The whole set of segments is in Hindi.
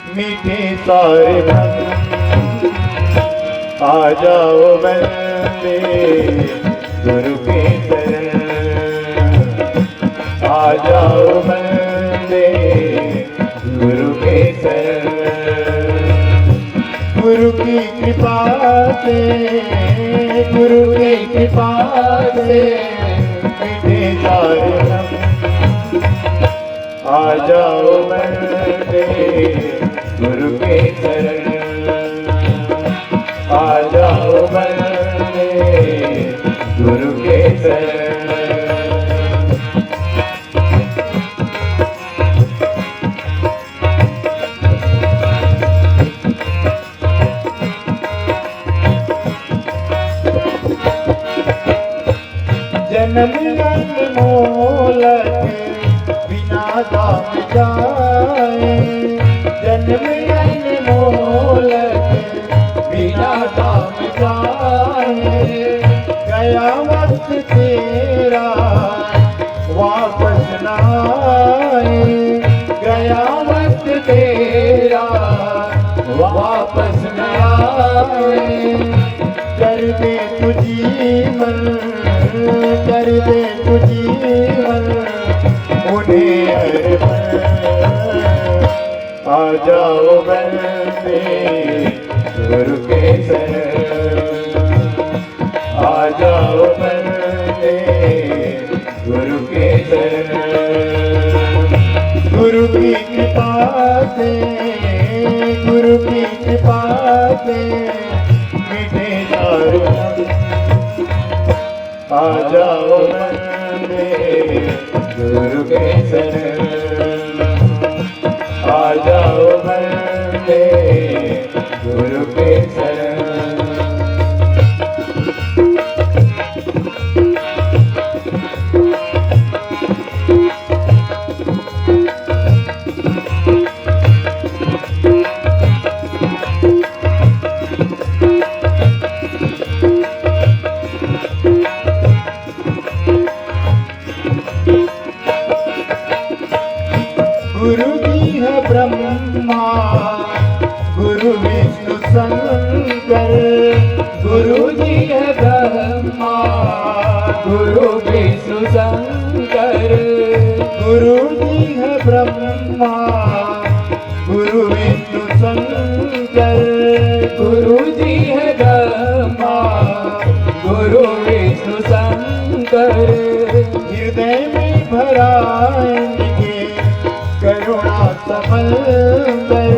मीठे सारे मन आ जाओ बंदे गुरु के शरण, आ जाओ बंदे गुरु के शरण। गुरु की कृपा से, गुरु की कृपा से मीठे सारे मन आ जाओ बंदे गुरु के शरण, आ जाओ बंदे गुरु के शरण। जन्म अनमोलक बिना दाम जाए, जन्म अनमोलक बिना दाम जाए। गया वक्त तेरा वापस न आए, गया वक्त तेरा वापस न आए। कर दे तू जीवन, कर दे तू जीवन उन्हें अर्पण। आ जाओ बंदे गुरु के शरण, आ जाओ बंदे गुरु के शरण। गुरु की कृपा से, गुरु की कृपा से मीठे सारे मन आ जाओ बंदे गुरु के शरण, आ जाओ बंदे गुरु के शरण। गुरु जी है ब्रह्मा, गुरु विष्णु शंकर, गुरु जी है ब्रह्मा, गुरु विष्णु शंकर। गुरु जी है ब्रह्मा, गुरु विष्णु शंकर, गुरु जी है ब्रह्मा, गुरु विष्णु शंकर। हृदय में भरा करुणा समंदर,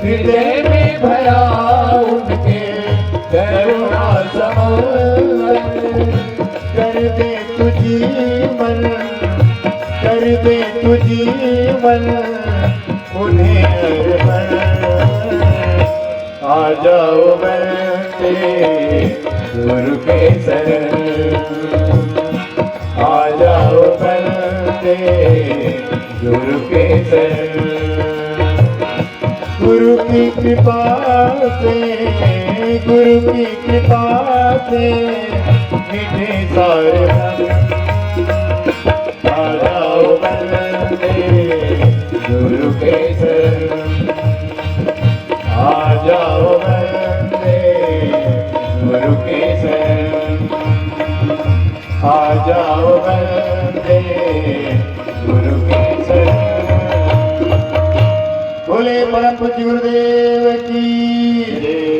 हृदय में भरा उनके करुणा समंदर। कर दे तू जीवन, कर दे तू जीवन उन्हें अर्पण। आ जाओ बंदे गुरु के शरण, आ जाओ बंदे गुरु के शरण। गुरु की कृपा से, गुरु की कृपा से मीठे सारे मन आ जाओ बंदे गुरु के शरण, आ जाओ बंदे गुरु के शरण, आ जाओ बंदे गुरु के शरण। बोले परम पूज्य गुरुदेव की जय।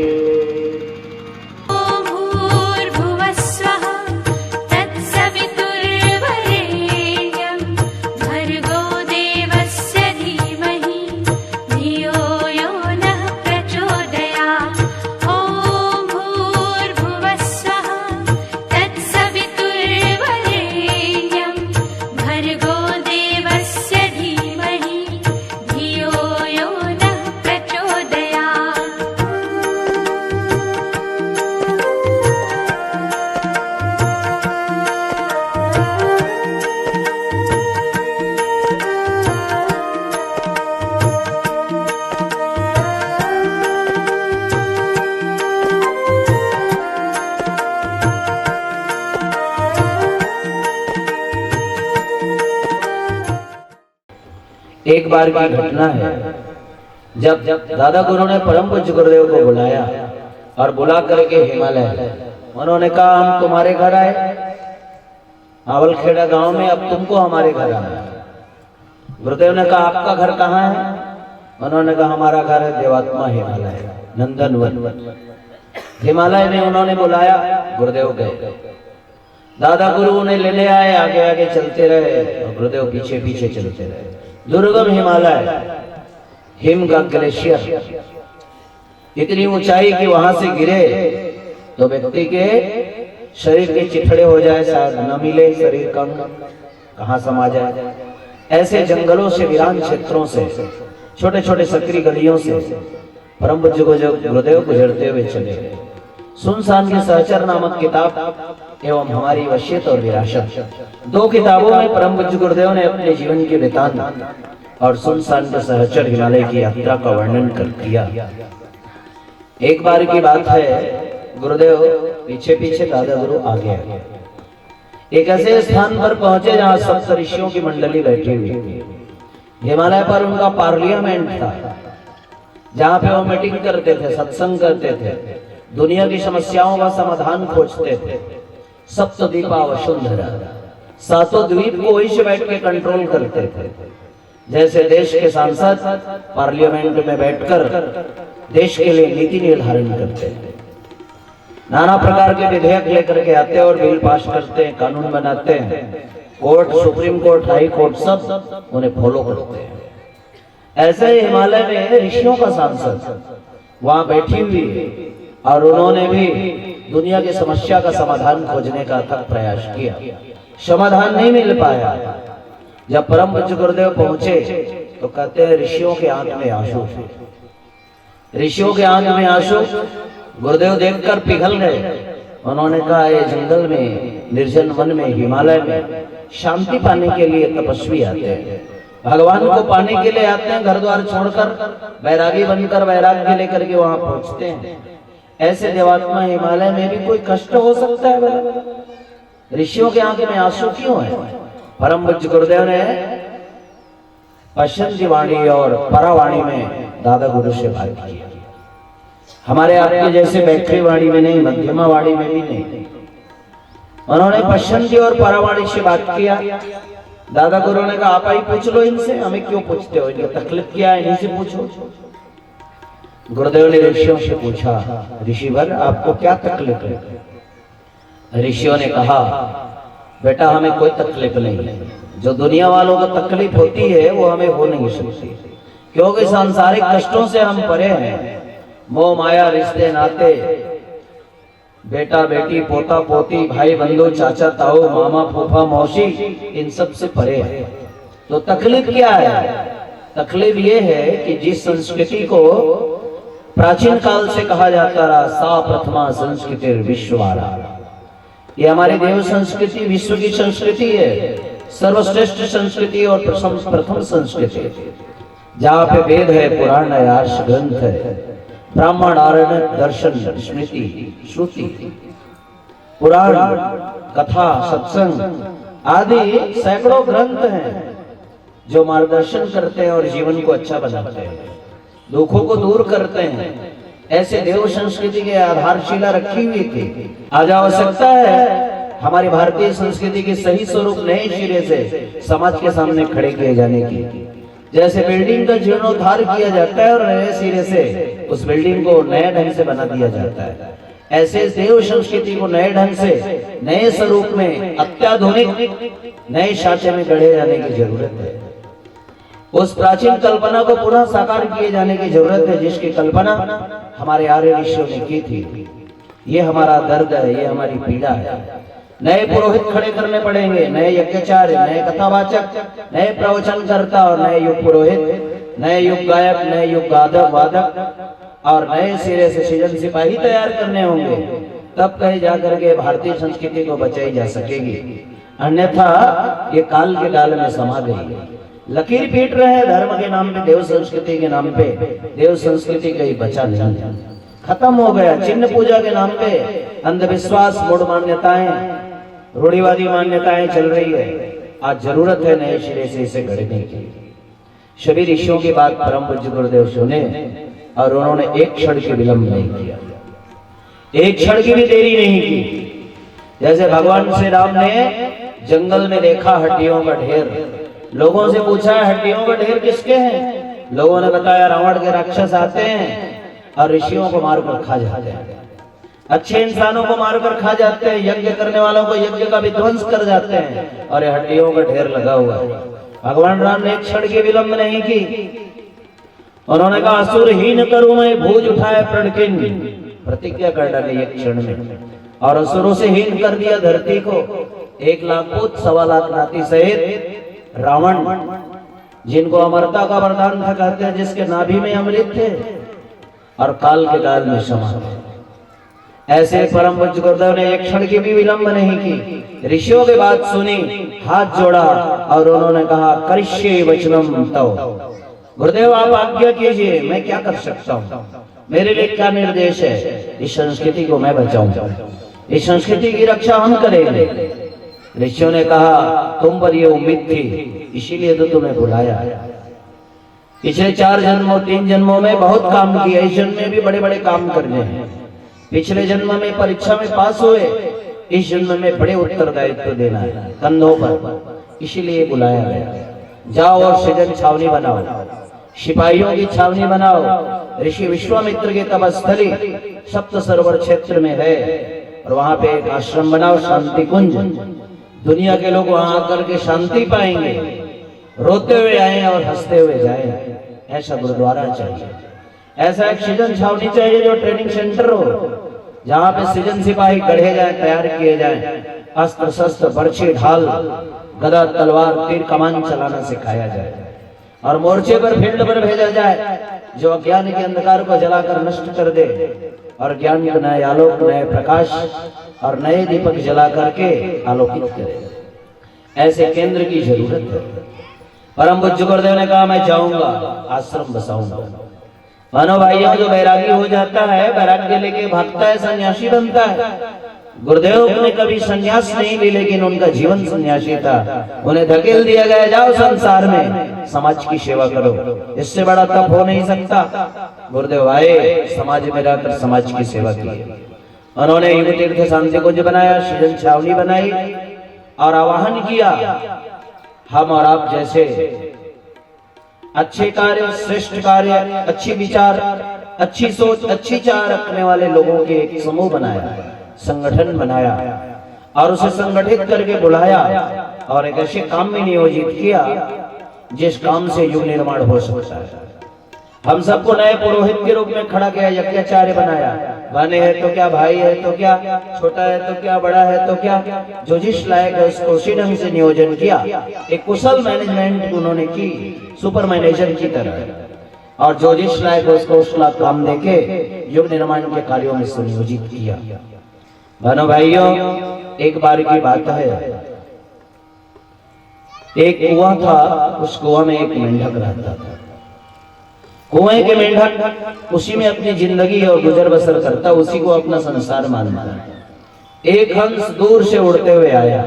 एक बार की घटना है। जब दादा गुरु ने परम पूज्य गुरुदेव को बुलाया और बुला करके हिमालय, उन्होंने कहा हम तुम्हारे घर आए आवलखेड़ा गांव में, अब तुमको हमारे घर आना। गुरुदेव ने कहा आपका घर कहाँ है? उन्होंने कहा हमारा घर है देवात्मा हिमालय नंदनवन। हिमालय में उन्होंने बुलाया, गुरुदेव गए। दादा गुरु उन्हें लेने आए, आगे आगे चलते रहे और गुरुदेव पीछे पीछे चलते रहे। दुर्गम हिमालय, हिम का ग्लेशियर, इतनी ऊंचाई कि वहां से गिरे तो व्यक्ति के शरीर के चिथड़े हो जाए, शायद न मिले शरीर का कहां समा जाए। ऐसे जंगलों से, वीरान क्षेत्रों से, छोटे छोटे सकरी गलियों से परम पूज्य गुरुदेव गुजरते हुए चले। सुनसान के सहचर नामक किताब एवं हमारी वसीयत और विरासत, दो किताबों में परम पूज्य गुरुदेव ने अपने जीवन के वृतांत और सुनसान के सहचर हिमालय की यात्रा का वर्णन कर दिया। एक बार की बात है, गुरुदेव पीछे पीछे दादा गुरु आगे आगे एक ऐसे स्थान पर पहुंचे जहां सप्त ऋषियों की मंडली बैठी हुई थी। हिमालय पर उनका पार्लियामेंट था, जहां पे वो मीटिंग करते थे, सत्संग करते थे, दुनिया की समस्याओं का समाधान खोजते थे। सप्तद्वीपा वसुंधरा, सातों द्वीप को वहीं से बैठ के कंट्रोल करते थे। जैसे देश के सांसद पार्लियामेंट में बैठकर देश के लिए नीति निर्धारण करते हैं, नाना प्रकार के विधेयक लेकर के आते हैं और बिल पास करते हैं, कानून बनाते हैं। Court, supreme court, high court सब उन्हें फॉलो करते हैं। ऐसे ही हिमालय में ऋषियों का सांसद वहां बैठी हुई है और उन्होंने भी दुनिया की समस्या का समाधान खोजने का अथक प्रयास किया। समाधान नहीं मिल पाया। जब परम पूज्य गुरुदेव पहुंचे तो कहते हैं ऋषियों के आंख में आंसू, ऋषियों के आंख में आंसू। गुरुदेव देखकर पिघल गए। उन्होंने कहा ये जंगल में, निर्जन वन में, हिमालय में शांति पाने के लिए तपस्वी आते हैं, भगवान को पाने के लिए आते हैं, घर द्वार छोड़कर वैरागी बनकर वैराग्य लेकर के वहां पहुंचते हैं। ऐसे देवात्मा हिमालय में भी कोई कष्ट हो सकता है? ऋषियों के आंख में आंसू क्यों है? परम पूज्य गुरुदेव ने पश्चिम वाणी और परावाणी में दादा गुरु से बात की। हमारे आपके जैसे बैठरी वाणी में नहीं, मध्यमा वाणी में भी नहीं। उन्होंने पश्चिम और परावाणी से बात किया। दादा गुरु ने कहा आप ही पूछ लो इनसे, हमें क्यों पूछते हो? इनकी तकलीफ क्या है, इन्हीं से पूछो। गुरुदेव ने ऋषियों से पूछा, ऋषिवर आपको क्या तकलीफ है? ऋषियों ने कहा बेटा हमें कोई तकलीफ नहीं है, जो दुनिया वालों को तकलीफ होती है वो हमें हो नहीं सकती, क्योंकि सांसारिक कष्टों से हम परे हैं। मोह माया, रिश्ते नाते, बेटा बेटी, पोता पोती, भाई बंधु, चाचा ताऊ, मामा फूफा मौसी, इन सब से परे है। तो तकलीफ क्या है? तकलीफ ये है कि जिस संस्कृति को प्राचीन काल से कहा जाता रहा सा प्रथमा संस्कृति विश्ववारा, ये हमारी देव संस्कृति विश्व की संस्कृति है, सर्वश्रेष्ठ संस्कृति और प्रथम संस्कृति, जहाँ पे वेद है, पुराण है, आर्ष ग्रंथ है, ब्राह्मण, आरण, दर्शन, स्मृति, श्रुति, पुराण, कथा, सत्संग आदि सैकड़ों ग्रंथ हैं जो मार्गदर्शन करते हैं और जीवन को अच्छा बनाते हैं, दुखों को दूर करते हैं। ऐसे देव संस्कृति के आधारशिला रखी हुई थी। आज आवश्यकता है हमारी भारतीय संस्कृति के सही स्वरूप नए सिरे से समाज के सामने खड़े किए जाने की। जैसे बिल्डिंग का जीर्णोद्धार किया जाता है और नए सिरे से उस बिल्डिंग को नए ढंग से बना दिया जाता है, ऐसे देव संस्कृति को नए ढंग से, नए स्वरूप में, अत्याधुनिक नए साँचे में गढ़े जाने की जरूरत है। उस प्राचीन कल्पना को पुनः साकार किए जाने की जरूरत है, जिसकी कल्पना हमारे आर्य ऋषियों ने की थी। ये हमारा दर्द है, ये हमारी पीड़ा है। नए पुरोहित खड़े करने पड़ेंगे, नए यज्ञाचार्य, नए कथावाचक, नए प्रवचनकर्ता और नए युग पुरोहित, नए युग गायक, नए युग गाधक वादक और नए सिरे से सृजन सिपाही तैयार करने होंगे, तब कहीं जाकर के भारतीय संस्कृति को बचाई जा सकेगी। अन्यथा ये काल के डाल में समा गई। लकीर पीट रहे हैं धर्म के नाम पे, देव संस्कृति के नाम पे। देव संस्कृति कहीं बचा नहीं, खत्म हो गया। चिन्ह पूजा के नाम पे अंधविश्वास, मूढ़ मान्यताएं, रूढ़िवादी मान्यताएं चल रही है। आज जरूरत है नए सिरे से इसे गढ़ने की। सभी ऋषियों की बात परम पूज्य गुरुदेव सुने और उन्होंने एक क्षण की विलंब नहीं किया, एक क्षण की भी देरी नहीं की। जैसे भगवान श्री राम ने जंगल में देखा हड्डियों का ढेर, लोगों से पूछा हड्डियों का ढेर किसके हैं? लोगों ने बताया रावण के राक्षस आते हैं और ऋषियों को मारकर खा जाते हैं, अच्छे इंसानों को मारकर खा जाते हैं, यज्ञ करने वालों को यज्ञ का विध्वंस कर जाते हैं और ये हड्डियों का ढेर लगा हुआ है। भगवान राम ने एक क्षण की विलंब नहीं की। उन्होंने कहा असुरहीन करूं मैं भूज उठाए प्रणकिन, प्रतिज्ञा कर डाली एक क्षण में और असुरों से हीन कर दिया धरती को। 1 लाख पुत्र 1.25 लाख नाती सहित रावण, जिनको अमरता का वरदान था कहते हैं, जिसके नाभि में अमृत थे और काल के काल में समा थे, ऐसे परम पूज्य गुरुदेव ने एक क्षण की भी विलंब नहीं की। ऋषियों की बात सुनी, हाथ जोड़ा और उन्होंने कहा करिष्ये वचनम तव। गुरुदेव आप आज्ञा कीजिए, मैं क्या कर सकता हूँ, मेरे लिए क्या निर्देश है? इस संस्कृति को मैं बचाऊंगा, इस संस्कृति की रक्षा हम करेंगे। ऋषियों ने कहा तुम पर ये उम्मीद थी, इसीलिए तो तुम्हें बुलाया। पिछले 4 जन्मों 3 जन्मों में बहुत काम किया, इस जन्म में भी बड़े बड़े काम करने हैं। पिछले जन्म में परीक्षा में पास हुए, इस जन्म में बड़े उत्तरदायित्व देना है कंधों पर, इसीलिए बुलाया गया। जाओ और सृजन छावनी बनाओ, सिपाहियों की छावनी बनाओ। ऋषि विश्वामित्र की तपस्थली सप्त सरोवर क्षेत्र में है और वहां पे एक आश्रम बनाओ, शांति कुंज। दुनिया के लोग वहां आकर के शांति पाएंगे, रोते हुए आए और हंसते हुए जाए। ऐसा गुरुद्वारा चाहिए, ऐसा एक सृजन छावनी चाहिए जो ट्रेनिंग सेंटर हो, जहाँ पे सृजन सिपाही गढ़े जाए, तैयार किए जाए, अस्त्र शस्त्र बर्छी ढाल गदा तलवार तीर कमान चलाना सिखाया जाए और मोर्चे पर फील्ड पर भेजा जाए, जो अज्ञान के अंधकार को जलाकर नष्ट कर दे और ज्ञान का नए आलोक, नए प्रकाश और नए दीपक जला करके आलोकित करे। ऐसे केंद्र की जरूरत है। परम पूज्य गुरुदेव ने कहा मैं जाऊंगा, आश्रम बसाऊंगा। मानो भाइयों, जो वैरागी हो जाता है, वैराग्य लेके भागता है, सन्यासी बनता है। गुरुदेव ने कभी सन्यास नहीं ली, लेकिन उनका जीवन सन्यासी था। उन्हें धकेल दिया गया जाओ संसार में समाज की सेवा करो, इससे बड़ा तप हो नहीं सकता। गुरुदेव आए, समाज में रहकर समाज की सेवा की। उन्होंने युग तीर्थ शांति कुंज बनाया, सृजन छावनी बनाई और आवाहन किया हम और आप जैसे अच्छे कार्य, श्रेष्ठ कार्य, अच्छी विचार, अच्छी सोच, अच्छी चाह रखने वाले लोगों के एक समूह बनाया, संगठन बनाया और उसे संगठित करके बुलाया और एक ऐसे काम में नियोजित किया जिस काम से युग निर्माण हो सकता है। हम सबको नए पुरोहित के रूप में खड़ा किया, यज्ञाचार्य बनाया। बने है तो क्या, भाई है तो क्या, छोटा है तो क्या, बड़ा है तो क्या, जो जिस लायक है उसको उसी ढंग से नियोजन किया। एक कुशल मैनेजमेंट उन्होंने की, सुपर मैनेजर की तरह, और जो जिस लायक है उसको उस लायक काम देके युग निर्माण के कार्यों में सुनियोजित किया। बहनों भाइयों, एक बार की बात है, एक कुआं था, उस कुआं में एक मेंढक रहता था। कुएं के मेंढक उसी में अपनी जिंदगी और गुजर बसर करता, उसी को अपना संसार मानता। एक हंस दूर से उड़ते हुए आया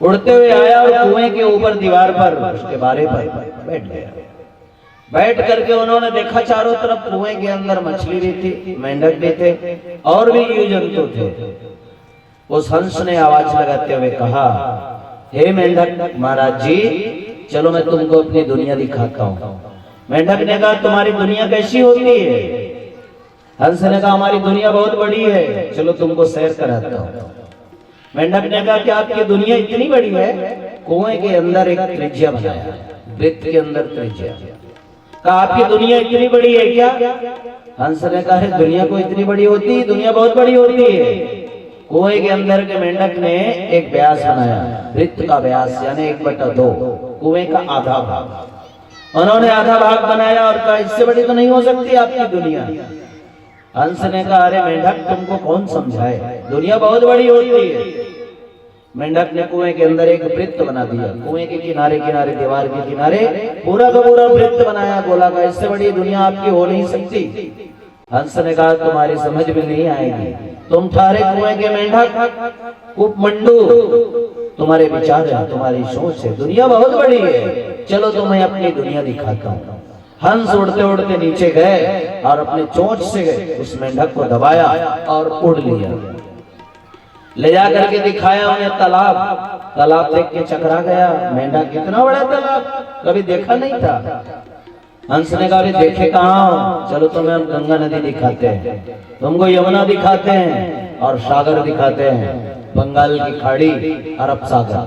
और कुएं के ऊपर दीवार पर उसके बारे पर बैठ गया। बैठ करके उन्होंने देखा चारों तरफ कुएं के अंदर मछली भी थी, मेंढक भी थे और भी जीव जंतु थे। उस हंस ने आवाज लगाते हुए कहा, हे मेंढक महाराज जी, चलो मैं तुमको अपनी दुनिया दिखाता हूँ। मेंढक ने कहा तुम्हारी दुनिया कैसी होती है? हंस ने कहा हमारी दुनिया बहुत बड़ी है, चलो तुमको सैर कराता हूँ। मेंढक ने कहा कि आपकी दुनिया इतनी बड़ी है? कुएं के अंदर एक त्रिज्या बनाया, वृत्त के अंदर त्रिज्या। कहा आपकी दुनिया इतनी बड़ी है क्या? हंस ने कहा दुनिया को इतनी बड़ी होती है, दुनिया बहुत बड़ी होती है। कुएं के अंदर के मेंढक ने एक व्यास बनाया, वृत्त का व्यास, यानी 1/2, कुएं का आधा भाग। उन्होंने आधा भाग बनाया और कहा इससे बड़ी तो नहीं हो सकती आपकी दुनिया। हंस ने कहा अरे मेंढक, तुमको कौन समझाए, दुनिया बहुत बड़ी होती है। मेंढक ने कुएं के अंदर एक वृत्त बना दिया, कुएं के किनारे किनारे, दीवार के किनारे पूरा का पूरा वृत्त बनाया, बोला का इससे बड़ी दुनिया आपकी हो नहीं सकती। हंस ने कहा तुम्हारी समझ में नहीं आएगी, तुम ठहरे कुएं के मेंढक, उपमंडू, तुम्हारे विचार है, तुम्हारी सोच है, दुनिया बहुत बड़ी है, चलो तुम्हें अपनी दुनिया दिखाता हूँ। हंस उड़ते उड़ते नीचे गए और अपने चोंच से उस मेंढक को दबाया और उड़ लिया। ले जा करके दिखाया उन्हें तालाब। तालाब देख के चकरा गया, मेंढक कितना बड़ा तालाब, कभी देखा नहीं था। हंस ने कहा देखे कहाँ, चलो तुम्हें हम गंगा नदी दिखाते हैं, तुमको यमुना दिखाते हैं और सागर दिखाते हैं, बंगाल की खाड़ी, अरब सागर,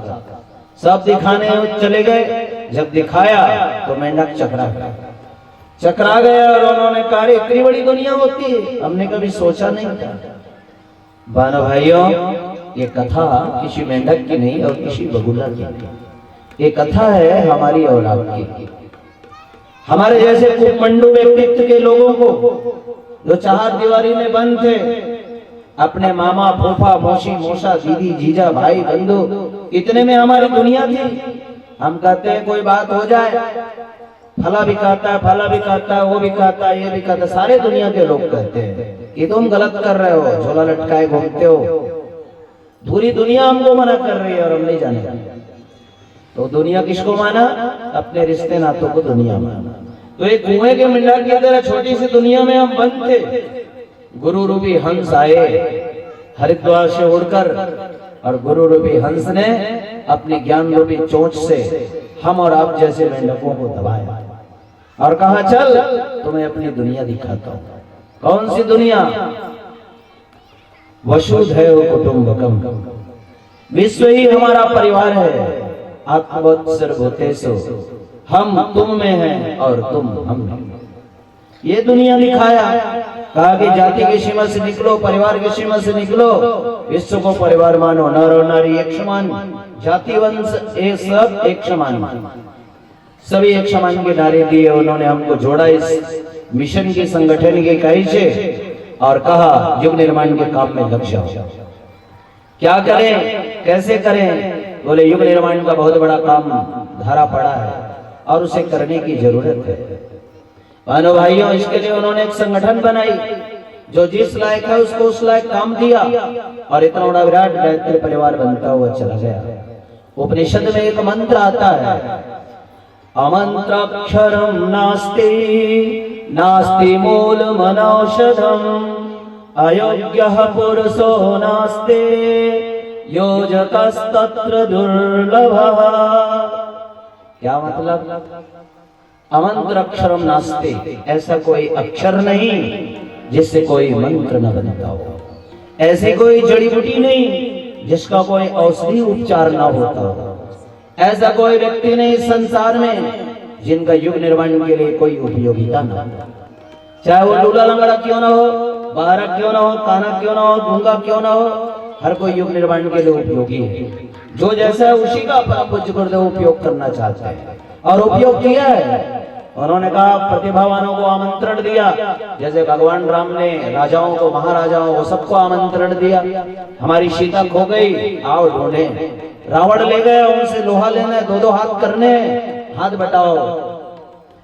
सब दिखाने चले गए। जब दिखाया तो मेंढक चकरा गया और उन्होंने कहा इतनी बड़ी दुनिया होती है, हमने कभी सोचा नहीं था। बहनों भाइयों, ये कथा किसी मेंढक की नहीं और किसी बगुला की नहीं, ये कथा है हमारी औलाद की। हमारे जैसे कुपमंडू व्यक्तित्व के लोगों को जो चार दीवारी में बंद थे, अपने मामा, फूफा, मौसी, मौसा, दीदी, जीजा, भाई, बंधु, इतने में हमारी दुनिया थी। हम कहते हैं कोई बात हो जाए, फला भी कहता है, फला भी कहता है, वो भी कहता है, ये भी कहता है, सारे दुनिया के लोग कहते हैं कि तुम गलत कर रहे हो, झोला लटकाए घूमते हो। पूरी दुनिया हमको मना कर रही है और हम नहीं जाने। तो दुनिया किसको माना? अपने रिश्ते नातों को दुनिया माना। तो एक कुएं के मेंढक की तरह छोटी सी दुनिया में हम बंद थे। गुरु रूपी हंस आए हरिद्वार से उड़कर, और गुरु रूपी हंस ने अपनी ज्ञान रूपी चोंच से हम और आप जैसे मेंढकों को दबाया और कहा चल तुम्हें अपनी दुनिया दिखाता हूं। कौन सी दुनिया? वसुधैव कुटुंबकम, विश्व ही हमारा परिवार है। आत्मवत्सर्वभूतेषु, हम तुम में हैं और तुम हम में। ये दुनिया दिखाया, कहा कि जाति की सीमा से निकलो, परिवार की सीमा से निकलो, विश्व को परिवार मानो, नर और नारी एक समान, जाति वंश एक, सब एक समान, सभी एक समान के नारे दिए। उन्होंने हमको जोड़ा इस मिशन की, संगठन की इकाई से और कहा युग निर्माण के काम में लग जाओ। क्या करें, कैसे करें? बोले युग निर्माण का बहुत बड़ा काम धरा पड़ा है और उसे करने की जरूरत है। बहनों भाइयों, इसके लिए उन्होंने एक संगठन बनाई, जो जिस लायक है उसको उस लायक काम दिया और इतना बड़ा विराट गायत्री परिवार बनता हुआ चला गया। उपनिषद में एक मंत्र आता है, अमंत्राक्षरम नास्ति नास्ति मूलमनौषधम अयोग्यः पुरुषो नास्ति योजकस्तत्र दुर्लभः। क्या मतलब? अमंत्र अक्षरम नास्ति, ऐसा कोई अक्षर नहीं जिससे कोई मंत्र न बनता हो, ऐसी कोई जड़ी बूटी नहीं जिसका कोई औषधि उपचार न होता हो, ऐसा कोई व्यक्ति नहीं संसार में जिनका युग निर्माण के लिए कोई उपयोगिता न हो। चाहे वो लूला लंगड़ा क्यों ना हो, बहरा क्यों ना हो, काना क्यों ना हो, गूंगा क्यों ना हो, हर कोई युग निर्माण के लिए उपयोगी है। जो जैसा है उसी का परम पूज्य गुरुदेव उपयोग करना चाहता है और उपयोग किया है। उन्होंने कहा प्रतिभावानों को आमंत्रण दिया, जैसे भगवान राम ने राजाओं को, महाराजाओं को, सबको आमंत्रण दिया। हमारी सीता खो गई, आओ ढूंढे। रावण ले गए, उनसे लोहा लेना, दो दो हाथ करने, हाथ बटाओ,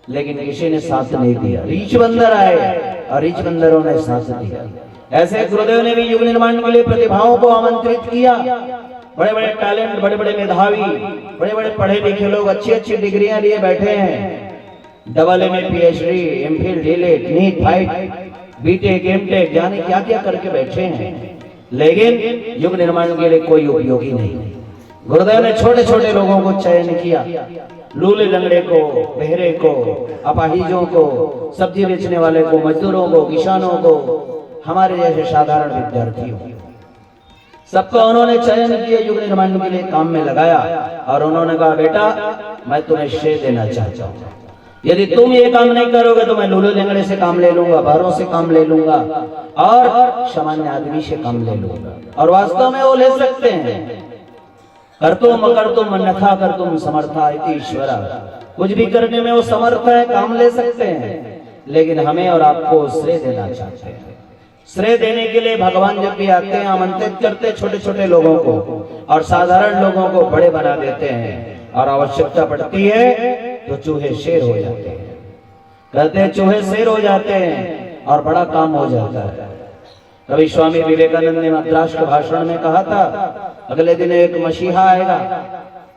लेकिन किसी ने साथ नहीं दिया। रीछ बंदर आए और रीछ बंदरों ने साथ दिया। ऐसे गुरुदेव ने भी युग निर्माण के लिए प्रतिभाओं को आमंत्रित किया। बड़े बड़े टैलेंट, बड़े बड़े मेधावी, बड़े बड़े पढ़े लिखे लोग अच्छी अच्छी डिग्रियां लिए बैठे हैं। Double MA, PhD, MPhil, DElEd, NEET, फाइट, बीटेक, एमटेक, जाने क्या क्या करके बैठे हैं, लेकिन युग निर्माण के लिए कोई उपयोगी नहीं। गुरुदेव ने छोटे छोटे लोगों को चयन किया, लूले लंगड़े को, बहरे को, अपाहिजों को, सब्जी बेचने वाले को, मजदूरों को, किसानों को, हमारे जैसे साधारण विद्यार्थियों, सबको उन्होंने चयन किया, युग निर्माण के लिए काम में लगाया। और उन्होंने कहा बेटा मैं तुम्हें श्रेय देना चाहता हूँ, यदि तुम ये काम नहीं करोगे तो मैं लूले लंगड़े से काम ले लूंगा, बहरों से काम ले लूंगा और सामान्य आदमी से काम ले लूंगा। और वास्तव में वो ले सकते हैं। कर्तुम अकर्तुम अन्यथा कर्तुम समर्था इति ईश्वरा, कुछ भी करने में वो समर्थ है, काम ले सकते हैं, लेकिन हमें और आपको श्रेय देना चाहते हैं। श्रेय देने के लिए भगवान जब भी आते हैं आमंत्रित करते छोटे छोटे लोगों को और साधारण लोगों को बड़े बना देते हैं, और आवश्यकता पड़ती है तो चूहे शेर हो जाते हैं। कहते हैं चूहे शेर हो जाते हैं और बड़ा काम हो जाता है। कभी स्वामी विवेकानंद ने मद्रास के भाषण में कहा था, अगले दिन एक मसीहा आएगा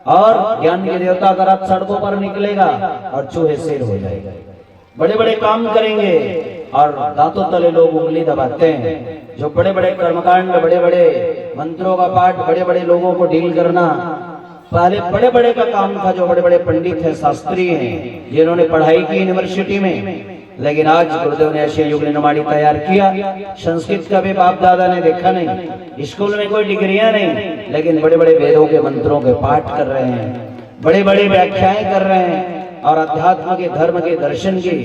और ज्ञान के देवता का रथ सड़कों पर निकलेगा और चूहे शेर हो जाएगा। बड़े बड़े काम करेंगे और दांतों तले लोग उंगली दबाते हैं। जो बड़े बड़े कर्मकांड, बड़े बड़े मंत्रों का पाठ, बड़े बड़े लोगों को डील करना पहले बड़े बड़े का काम था। जो बड़े बड़े पंडित हैं, शास्त्री हैं, जिन्होंने पढ़ाई की यूनिवर्सिटी में, लेकिन आज गुरुदेव ने ऐसे युग निर्माणी तैयार किया। संस्कृत का भी बाप दादा ने देखा नहीं, स्कूल में कोई डिग्रियां नहीं, लेकिन बड़े बड़े वेदों के मंत्रों के पाठ कर रहे हैं, बड़े बड़े व्याख्याएं कर रहे हैं और अध्यात्म के, धर्म के, दर्शन की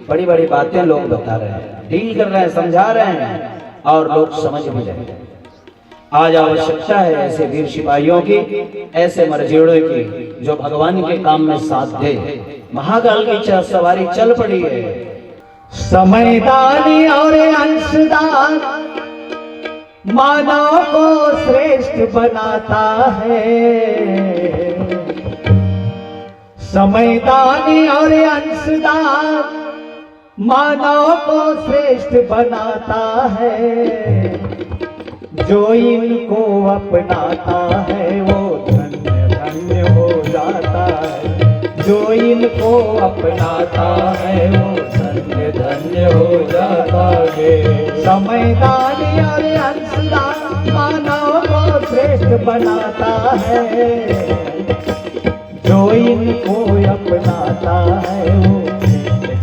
बड़ी बड़ी बातें लोग बता रहे हैं, डील कर रहे हैं, समझा रहे हैं और लोग समझ भी रहे हैं। आज आवश्यकता है ऐसे वीर सिपाहियों की, ऐसे मरजेड़ों की जो भगवान के काम में साथ दे। महाकाल की सवारी चल पड़ी है। समयदानी और अंशदान मानव को श्रेष्ठ बनाता है। समयदानी और अंशदान मानव को श्रेष्ठ बनाता है। जो इनको अपनाता है वो धन्य धन्य हो जाता है। जो इनको अपनाता है वो धन्य धन्य हो जाता है। समयदानी और अंशदान मानव को श्रेष्ठ बनाता है। जो इनको अपनाता है वो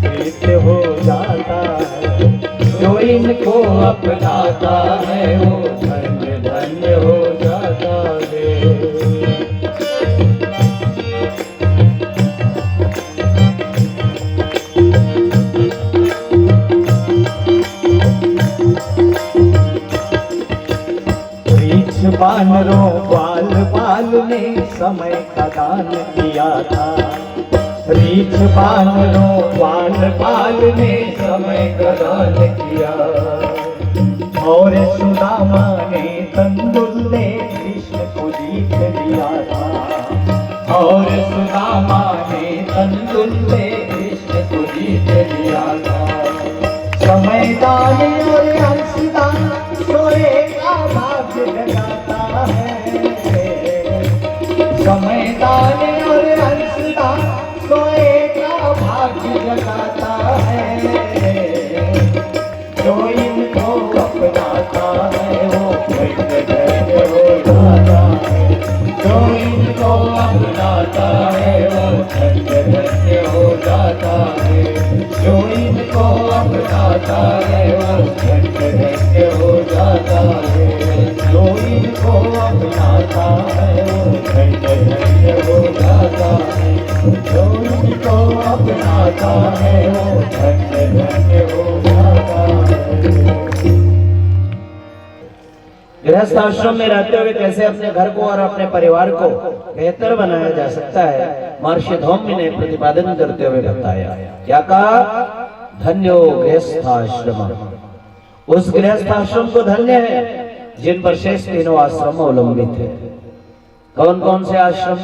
कृत हो जाता है। जो इनको अपनाता है वो धन्य धन्य हो जाता है। वानरों बाल बाल ने समय का दान किया था। रीछ वानरों बाल बाल ने समय का दान किया। और सुदामा ने तंदुल ने कृष्ण को जीत लिया था। और सुदामा ने तंदुल ने कृष्ण को जीत लिया था। समयदान और अंशदान सोए का भाग्य जगाता है। समयदान और अंशदान सोए का भाग्य जगाता है। जो इनको अपनाता है वो धन्य धन्य हो जाता है। जो इनको अपनाता है वो धन्य धन्य हो जाता है। जो इनको अपनाता है वो धन्य धन्य हो जाता है। जो इनको अपनाता है वो धन्य धन्य हो जाता है। जो इनको अपनाता है वो धन्य धन्य हो जाता है। गृहस्थ आश्रम में रहते हुए कैसे अपने घर को और अपने परिवार को बेहतर बनाया जा सकता है, महर्षि धौम्य ने प्रतिपादन करते हुए बताया। क्या कहा? धन्यो गृहस्थाश्रम। उस गृहस्थ आश्रम को धन्य है जिन पर शेष तीनों आश्रम अवलंबित है। कौन कौन से आश्रम?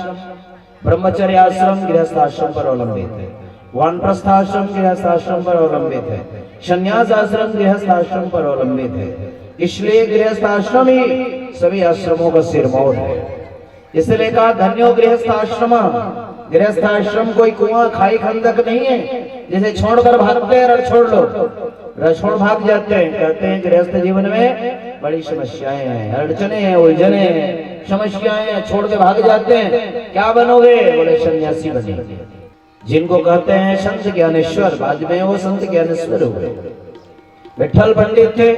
ब्रह्मचर्य आश्रम गृहस्थ आश्रम पर अवलंबित है, वानप्रस्थ आश्रम गृहस्थ आश्रम पर अवलंबित है, संन्यास आश्रम गृहस्थ आश्रम पर अवलंबित है। इसलिए गृहस्थ आश्रम ही सभी आश्रमों का सिरमौर है। इसलिए कहा धन्यो गृहस्थ आश्रम। गृहस्थ आश्रम कोई कुआं खाई खंदक नहीं है जिसे छोड़कर भागते हैं। रणछोड़ लोग रणछोड़ भाग जाते हैं, कहते हैं गृहस्थ जीवन में बड़ी समस्याएं हैं, अड़चने हैं, उलझने हैं, समस्याएं हैं, छोड़ के भाग जाते हैं। क्या बनोगे? बोले सन्यासी बनेंगे। जिनको कहते हैं संत ज्ञानेश्वर, बाद में वो संत ज्ञानेश्वर हुए। विठल पंडित थे,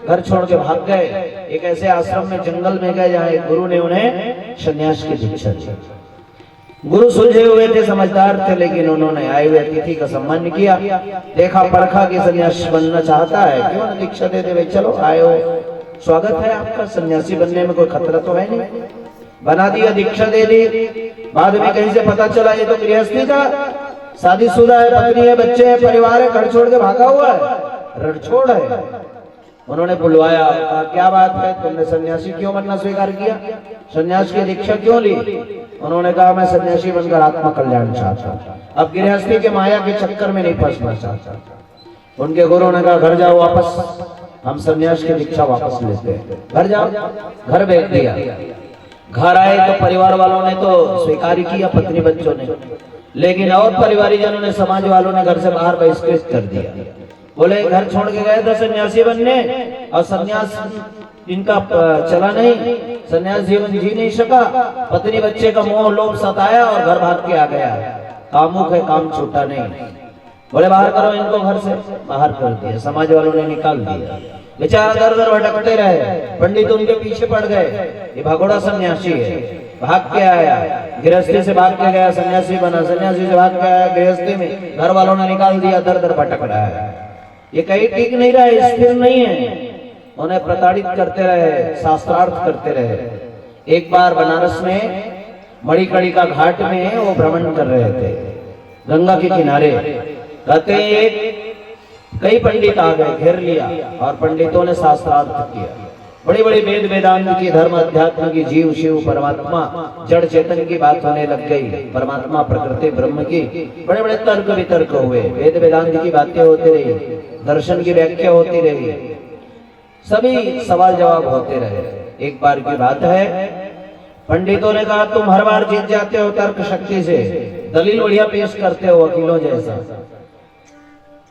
घर छोड़ के भाग गए। एक ऐसे आश्रम में जंगल में गए जहाँ एक गुरु ने उन्हें सन्यास की दीक्षा दी। गुरु सुलझे हुए थे, समझदार थे, लेकिन उन्होंने आए हुए अतिथि का सम्मान किया। देखा परखा कि सन्यासी बनना चाहता है, क्यों न दीक्षा दे दे। चलो आए हो, स्वागत है आपका, सन्यासी बनने में कोई खतरा तो है नहीं। बना दिया, दीक्षा दे दी। बाद में कहीं से पता चला ये तो गृहस्थी था, शादीशुदा है, पत्नी है, बच्चे हैं, परिवार है, घर छोड़ के भागा हुआ है, रणछोड़ है। उन्होंने बुलवाया, कहा क्या बात है, तुमने सन्यासी क्यों बनना स्वीकार किया, सन्यास की दीक्षा क्यों ली? उन्होंने कहा मैं सन्यासी बनकर आत्मा कल्याण चाहता हूँ, अब गृहस्थी के माया के चक्कर में नहीं फंसना चाहता। उनके गुरु ने कहा घर जाओ वापस। हम सन्यास की दीक्षा वापस लेते हैं, घर जाओ। घर भेज दिया। घर आए तो परिवार वालों ने तो स्वीकार किया, पत्नी बच्चों ने, लेकिन और परिवारीजनों ने, समाज वालों ने घर से बाहर बहिष्कृत कर दिया। बोले घर छोड़ के गए थे सन्यासी बनने और सन्यास इनका चला नहीं, सन्यास जीवन जी नहीं सका, पत्नी बच्चे का मोह लोभ सताया और घर भाग के आ गया। कामुक है, काम छूटा नहीं। बोले बाहर करो इनको, घर से बाहर कर दिया, समाज वालों ने निकाल दिया। बेचारा दर दर भटकते रहे, पंडित उनके पीछे पड़ गए। ये भगोड़ा सन्यासी है, भाग के आया, गृहस्थी से भाग के गया, सन्यासी बना, सन्यासी से भाग के आया गृहस्थी में, घर वालों ने निकाल दिया, दर दर भटक रहा है। ये कहीं ठीक नहीं रहा, स्थिर नहीं है। उन्हें प्रताड़ित करते रहे, शास्त्रार्थ करते रहे। एक बार बनारस में मणिकड़ी का घाट में वो भ्रमण कर रहे थे, गंगा के किनारे। कहते कई पंडित आ गए, घेर लिया और पंडितों ने शास्त्रार्थ किया। बड़ी बड़ी वेद वेदांत की, धर्म अध्यात्म की, जीव शिव परमात्मा जड़ चेतन की बात होने लग गई, परमात्मा प्रकृति ब्रह्म की। बड़े बड़े तर्क वितर्क हुए, वेद वेदांत की बातें होती रही, दर्शन की व्याख्या होती रही, सभी सवाल जवाब होते रहे। एक बार की बात है, पंडितों ने कहा तुम हर बार जीत जाते हो तर्क शक्ति से, दलील बढ़िया पेश करते हो वकीलों जैसा,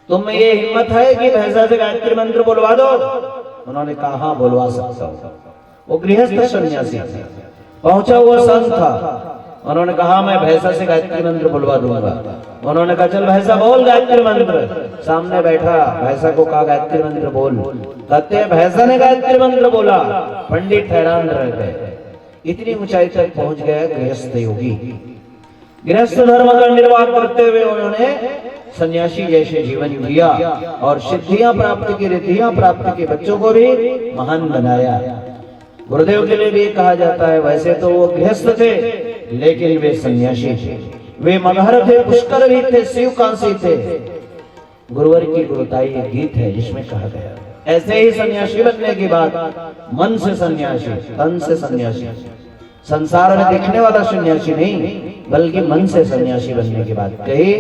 तुम में ये हिम्मत है कि भैंसा से गायत्री मंत्र बुलवा दो? उन्होंने कहा हाँ बुलवा सकता हूँ। वो गृहस्थ सन्यासी पहुंचा हुआ संत था। उन्होंने कहा मैं भैंसा से गायत्री मंत्र बुलवा दूंगा। उन्होंने कहा चल भैंसा बोल गायत्री मंत्र। सामने बैठा भैंसा को कहा गायत्री मंत्र बोल। कहते भैंसा ने गायत्री मंत्र बोला, पंडित हैरान रह गए। इतनी ऊंचाई तक पहुंच गया गृहस्थ योगी। गृहस्थ धर्म का निर्वाह करते हुए उन्होंने सन्यासी जैसे जीवन जिया और सिद्धियां प्राप्त की, रिद्धियां प्राप्त की, बच्चों को भी महान बनाया। गुरुदेव के लिए भी कहा जाता है, वैसे तो वो गृहस्थ थे लेकिन वे सन्यासी थे, वे मगहर थे, पुष्कर भी थे, शिव कांसी थे। गुरुवर की गुरुताई एक गीत है जिसमें कहा गया, ऐसे ही सन्यासी बनने की बात, मन से सन्यासी, तन से सन्यासी, संसार में दिखने वाला सन्यासी नहीं बल्कि मन से सन्यासी बनने की बात कही।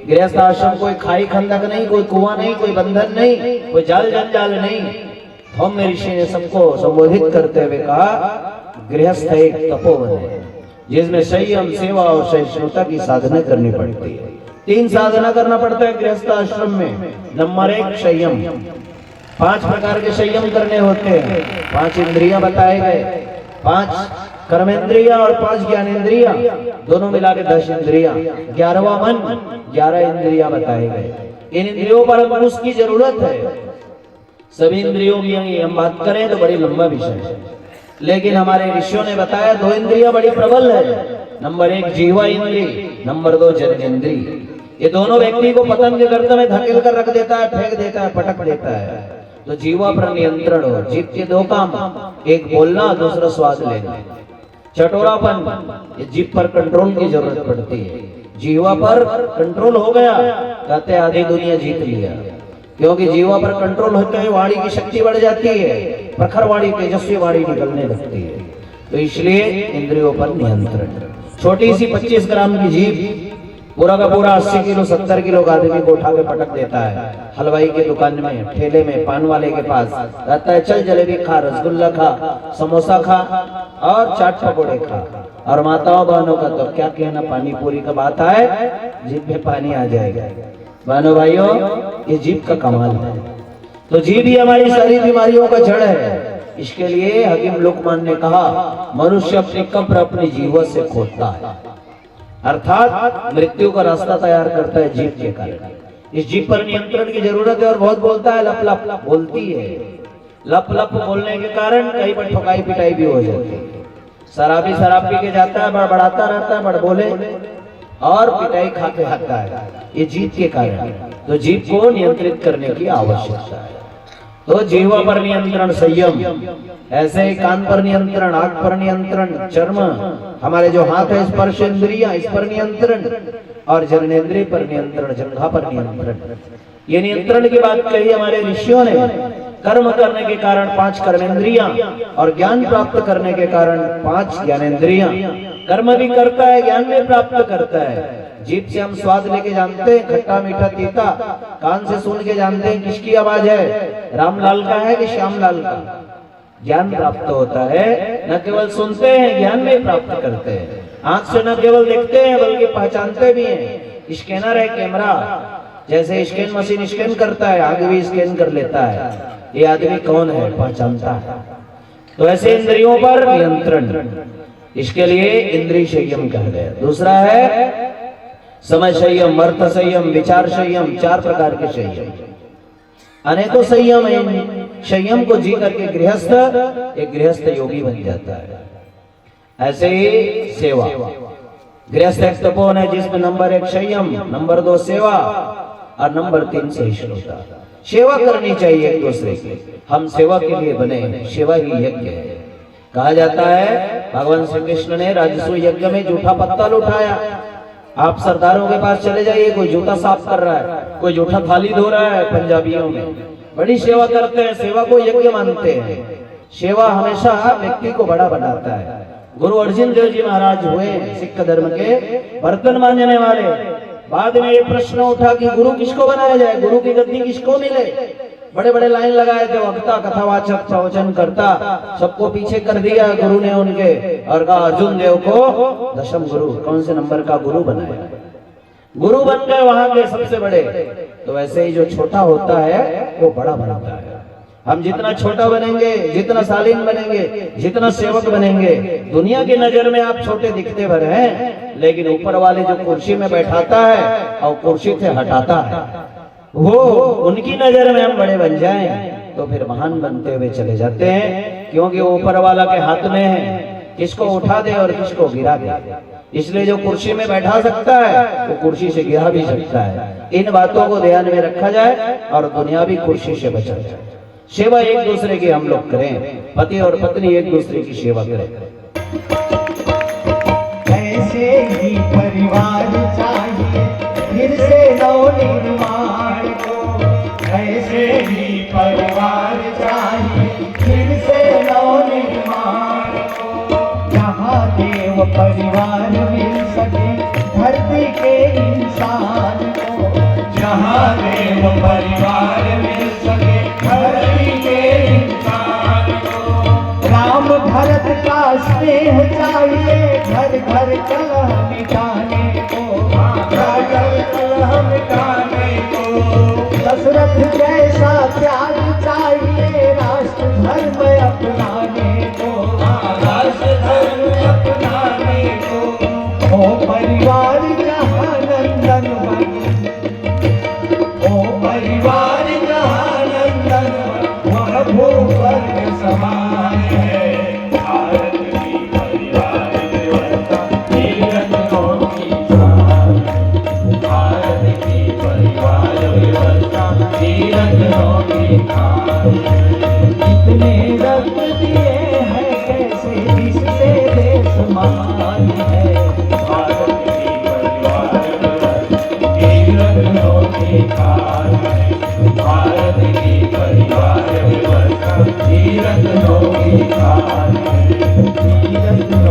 गृहस्थ आश्रम कोई खाई खंडक नहीं, कोई कुआं नहीं, कोई बंधन नहीं, कोई जाल जंजाल नहीं। हम ऋषि ने सबको संबोधित करते हुए कहा गृहस्थ एक तपोवन है जिसमें संयम, सेवा और सहिष्णुता की साधना करनी पड़ती है। 3 साधना करना पड़ता है गृहस्थ आश्रम में। नंबर 1 संयम, 5 प्रकार के संयम करने होते हैं। 5 इंद्रियां बताए गए, 5 कर्मेंद्रिया और 5 ज्ञानेंद्रिया, दोनों मिला के 10 इंद्रिया, 11वां मन, 11 इंद्रिया बताए गए। इन इंद्रियों पर हमको उसकी जरूरत है। सभी इंद्रियों की हम बात करें तो बड़ी लंबा विषय है, लेकिन हमारे ऋषियों ने बताया 2 इंद्रिया बड़ी प्रबल है। नंबर 1 जीवा इंद्री, नंबर 2 जननेंद्री। ये दोनों व्यक्ति को पतंग के गर्त में धकेल कर रख देता है, फेंक देता है, पटक देता है। तो जीवा पर नियंत्रण हो। जीव के 2 काम, एक बोलना, दूसरा स्वाद लेना। चटोरापन, ये जीभ पर कंट्रोल की जरूरत पड़ती है। जीवा पर कंट्रोल हो गया, कहते आधी दुनिया जीत लिया। क्योंकि जीवा पर कंट्रोल होता है, वाणी की शक्ति बढ़ जाती है, प्रखर वाणी, तेजस्वी वाणी निकलने लगती है। तो इसलिए इंद्रियों पर नियंत्रण। छोटी सी 25 ग्राम की जीभ पूरा का पूरा 80 किलो 70 किलो का आदमी को उठा के पटक देता है। हलवाई की दुकान में, ठेले में, पान वाले के पास रहता है, चल जलेबी खा, रसगुल्ला खा, समोसा खा और चाट पकौड़े खा। और माताओं बहनों का तो क्या कहना, पानी पूरी का बात आए जीभ में पानी आ जाएगा। बहनों भाइयों, ये जीभ का कमाल है। तो जीभ ही हमारी सारी बीमारियों का जड़ है। इसके लिए हकीम लुकमान ने कहा मनुष्य अपनी कब्र अपनी जीभ से खोदता है, अर्थात मृत्यु का रास्ता तैयार करता है जीभ के कारण। इस जीभ पर नियंत्रण की जरूरत है। और बहुत बोलता है, लप लप बोलती है। लप लप बोलने के कारण कई बार ठोकाई पिटाई भी हो जाती है। शराबी शराब पी के जाता है, बड़बड़ाता रहता है, बड़बोले, और पिटाई खा के आता है, ये जीभ के कारण। तो जीभ को नियंत्रित करने की आवश्यकता है। तो जीवा पर नियंत्रण, संयम, ऐसे ही कान पर नियंत्रण, आंख पर नियंत्रण, चर्म, हमारे जो हाथ है स्पर्श इंद्रिया, इस पर नियंत्रण, और जननेंद्रिय पर नियंत्रण, जंघा पर नियंत्रण। ये नियंत्रण की बात कही हमारे ऋषियों ने। कर्म करने के कारण 5 कर्मेंद्रियां और ज्ञान प्राप्त करने के कारण 5 ज्ञानेंद्रियां। कर्म भी करता है, ज्ञान भी प्राप्त करता है, जीभ से हम स्वाद लेके जानते हैं, खट्टा मीठा तीता। कान से सुन के जानते हैं किसकी आवाज है, रामलाल का है कि श्यामलाल का। ज्ञान प्राप्त होता है, न केवल सुनते हैं, ज्ञान में प्राप्त करते हैं। आंख से न केवल देखते हैं बल्कि पहचानते भी हैं। स्कैनर है, कैमरा, जैसे स्कैन मशीन स्कैन करता है, आगे भी स्कैन कर लेता है, ये आदमी कौन है पहचानता है। तो ऐसे इंद्रियों पर नियंत्रण, इसके लिए इंद्रिय संयम कहा गया। दूसरा है समय संयम, अर्थ संयम, विचार संयम, 4 प्रकार के संयम। अनेकों संयम है, संयम को जी करके गृहस्थ एक गृहस्थ योगी बन जाता है। ऐसे ही सेवा, गृहस्थ एक तपोवन है जिसमें नंबर 1 संयम, नंबर 2 सेवा और नंबर 3 सहिष्णुता। सेवा करनी चाहिए एक दूसरे की, हम सेवा के लिए बने, सेवा ही यज्ञ है। कहा जाता है भगवान श्री कृष्ण ने राजसूय यज्ञ में जूठा पत्तल उठाया। आप सरदारों के पास चले जाइए, कोई जूता साफ कर रहा है, कोई जूठा थाली धो रहा है, पंजाबियों में बड़ी सेवा करते हैं, सेवा को यज्ञ मानते हैं। सेवा हमेशा व्यक्ति को बड़ा बनाता है। गुरु अर्जुन देव जी महाराज हुए सिख धर्म के बर्तन मांजने वाले। बाद में ये प्रश्न उठा कि गुरु किसको बनाया जाए, गुरु की गद्दी किसको मिले। बड़े बड़े लाइन लगाए थे, वक्ता, कथावाचक, प्रवचन करता, सबको पीछे कर दिया गुरु ने उनके, और कहा अर्जुन देव को दशम गुरु, कौन से नंबर का गुरु बनाया। गुरु बन गए वहां के सबसे बड़े। तो वैसे ही जो छोटा होता है वो बड़ा बनता है। हम जितना छोटा बनेंगे, जितना शालीन बनेंगे, जितना सेवक बनेंगे, दुनिया की नजर में आप छोटे दिखते भर हैं, लेकिन ऊपर वाले जो कुर्सी में बैठाता है और कुर्सी से हटाता है, वो उनकी नजर में हम बड़े बन जाएं तो फिर महान बनते हुए चले जाते हैं। क्योंकि ऊपर वाला के हाथ में है किसको उठा दे और किसको गिरा दे। इसलिए जो कुर्सी में बैठा सकता है वो कुर्सी से गिरा भी सकता है। इन बातों को ध्यान में रखा जाए और दुनियावी कुर्सी से बचा जाए। सेवा एक दूसरे की हम लोग करें, पति और पत्नी एक दूसरे की सेवा करें। ऐसे ही परिवार चाहिए फिर से नवनिर्माण को, ऐसे ही परिवार चाहिए फिर से नवनिर्माण को। जहाँ देव परिवार मिल सके धरती के इंसान को, जहाँ देव परिवार मिल सके धरती के इंसान को। राम भरत का स्नेह चाहिए घर घर कलह मिटाने को, घर घर कलह मिटाने को। दशरथ जैसा त्याग चाहिए राष्ट्र धर्म अपनाने को, राष्ट्र धर्म अपनाने को। ओ परिवार जहाँ नंदन बन, ओ परिवार जहाँ नंदन बन, वह भूस्वर्ग समान है। भारत की परिवार व्यवस्था तीरथों की शान, भारत की परिवार व्यवस्था तीरथों की शान। इतने रक्त दिए हैं कैसे इससे देश महान है। भारत की परिवार व्यवस्था तीरथों की शान है। भारत की परिवार व्यवस्था तीरथों की शान है। तीरथों